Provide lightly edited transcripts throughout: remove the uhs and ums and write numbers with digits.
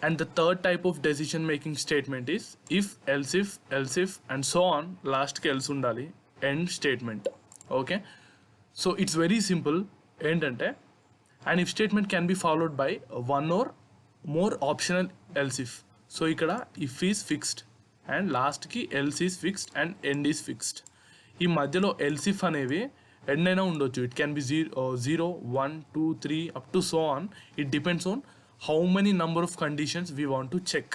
And the third type of decision making statement is else if and so on, last ki else undali, end statement. Okay, so it's very simple. ఏంటంటే an if statement can be followed by one or more optional else if. So ఇక్కడ if is fixed and last కి else is fixed and end is fixed. ఈ మధ్యలో else if అనేవి end అయినా ఉండొచ్చు. It can be 0 1 2 3 up to so on. It depends on how many number of conditions we want to check.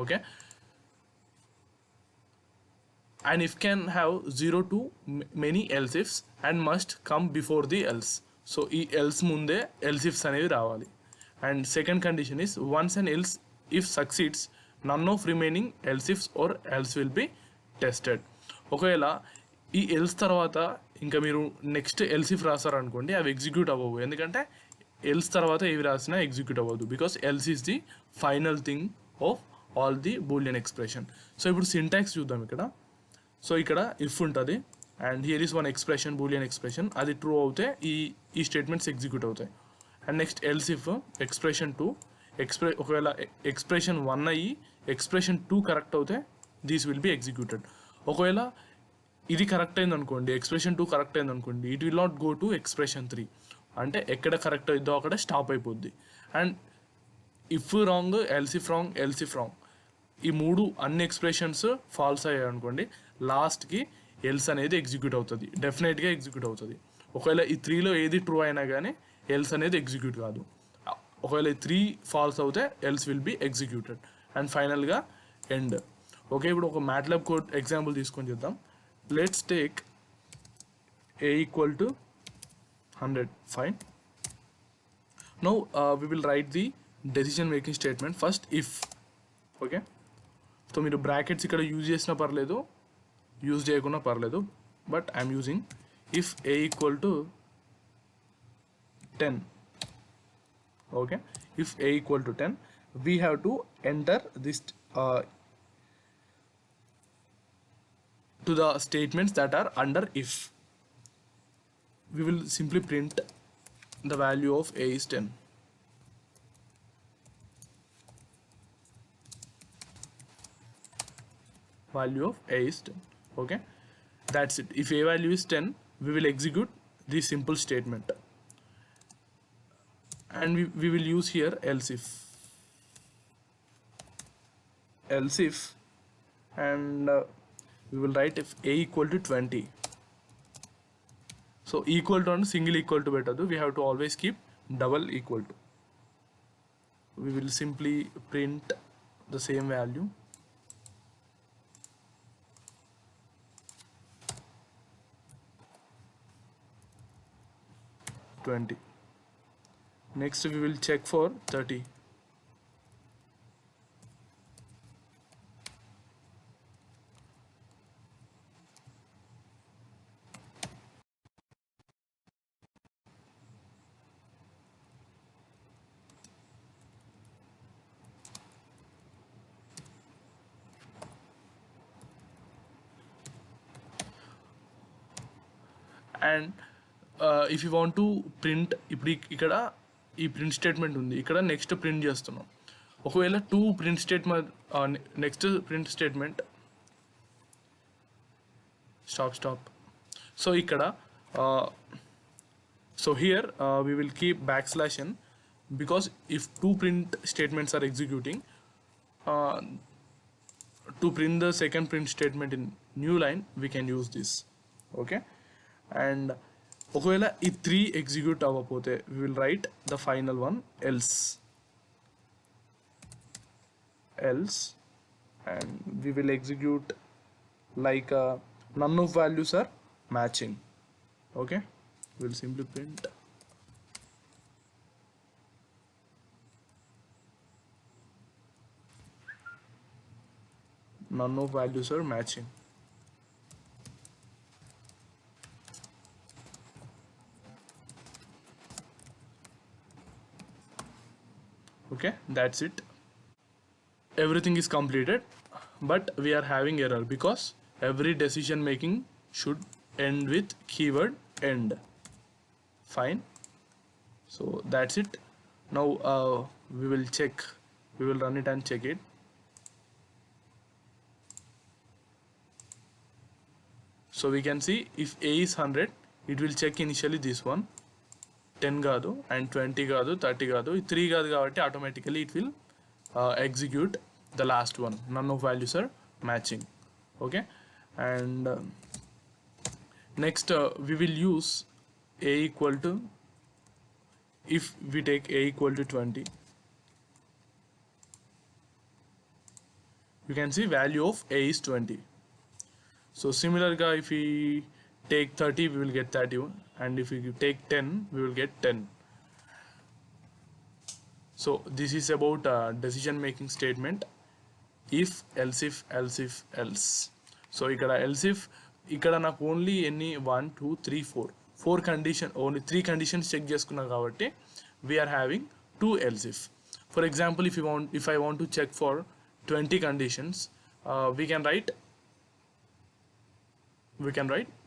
Okay, and if can have 0 to many else ifs and must come before the else. So ఈ else ముందే else ifs అనేవి రావాలి. And second condition is once an else if succeeds, none of remaining else ifs or else will be tested. ఒకవేళ ఈ else తర్వాత ఇంకా మీరు next else if రాస్తారనుకోండి, అవి ఎగ్జిక్యూట్ అవ్వవు. ఎందుకంటే ఎల్స్ తర్వాత ఏవి రాసినా ఎగ్జిక్యూట్ అవ్వదు, because else is the final thing of all the Boolean expression. So ఇప్పుడు సింటాక్స్ చూద్దాం ఇక్కడ. సో ఇక్కడ ఇఫ్ ఉంటుంది and here is one expression, Boolean expression. అది ట్రూ అవుతే ఈ స్టేట్మెంట్స్ ఎగ్జిక్యూట్ అవుతాయి. And next else if expression 2 ఒకవేళ ఎక్స్ప్రెషన్ 1 అయ్యి ఎక్స్ప్రెషన్ 2 కరెక్ట్ అవుతే దీస్ విల్ బి ఎగ్జిక్యూటెడ్. ఒకవేళ ఇది కరెక్ట్ అయింది అనుకోండి, ఎక్స్ప్రెషన్ 2 కరెక్ట్ అయింది అనుకోండి, it will not go to expression 3. అంటే ఎక్కడ కరెక్ట్ అయిద్దో అక్కడ స్టాప్ అయిపోద్ది. And if wrong, else if wrong, ఈ మూడు అన్ని ఎక్స్ప్రెషన్స్ ఫాల్స్ అయ్యాయి అనుకోండి, లాస్ట్కి ఎల్స్ అనేది ఎగ్జిక్యూట్ అవుతుంది, డెఫినెట్గా ఎగ్జిక్యూట్ అవుతుంది. ఒకవేళ ఈ 3లో ఏది ట్రూ అయినా కానీ ఎల్స్ అనేది ఎగ్జిక్యూట్ కాదు. ఒకవేళ ఈ 3 ఫాల్స్ అవుతే else will be executed. And ఫైనల్గా ఎండ్. ఓకే, ఇప్పుడు ఒక మ్యాట్లాబ్ కోడ్ ఎగ్జాంపుల్ తీసుకొని చూద్దాం. Let's take a equal to 100. Fine. Now we will write the decision making statement. First if. Okay, so మీరు బ్రాకెట్స్ ఇక్కడ యూజ్ చేసినా పర్లేదు, యూజ్ చేయకుండా పర్లేదు, but I'm using if a equal to 10. Okay, if a equal to 10, we have to enter this to the statements that are under if. We will simply print the value of a is 10. Value of a is 10. Okay, that's it. If a value is 10, we will execute this simple statement, and we will use here else if, and we will write if a equal to 20. So equal to and single equal to better, we have to always keep double equal to. We will simply print the same value. $20. Next we will check for 30. And if you want to print, ఇప్పుడు ఇక్కడ ఈ print statement ఉంది, ఇక్కడ next print చేస్తున్నాం. ఒకవేళ next print statement stop. So ఇక్కడ so here we will keep \n, because if 2 print statements are executing, to print the second print statement in new line we can use this. Okay, and ఒకవేళ ఈ 3 execute అవ్వకపోతే we will write the final one else, and we will execute like none of values are matching. Okay, we will simply print none of values are matching. Okay, that's it. Everything is completed, but we are having error because every decision making should end with keyword end. Fine, so that's it. Now we will check We will run it and check it. So we can see if A is 100, it will check initially this one 10 కాదు and 20 కాదు 30 కాదు 3 కాదు కాబట్టి automatically it will execute the last one. None of values are matching. Okay, and next we will use A equal to, if we take A equal to 20, you can see value of A is 20. So similar guy, if we take 30 we will get 31, and if we take 10 we will get 10. So this is about decision making statement, if else if else if else. So ikkada else if, ikkada నాకు only ఎన్ని 1 2 3 4 condition, only 3 conditions check చేసుకున్నా కాబట్టి we are having 2 else if. For example, if I want to check for 20 conditions, we can write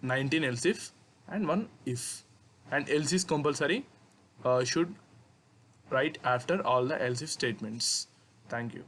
19 else if and 1 if, and else is compulsory, should write after all the else if statements. Thank you.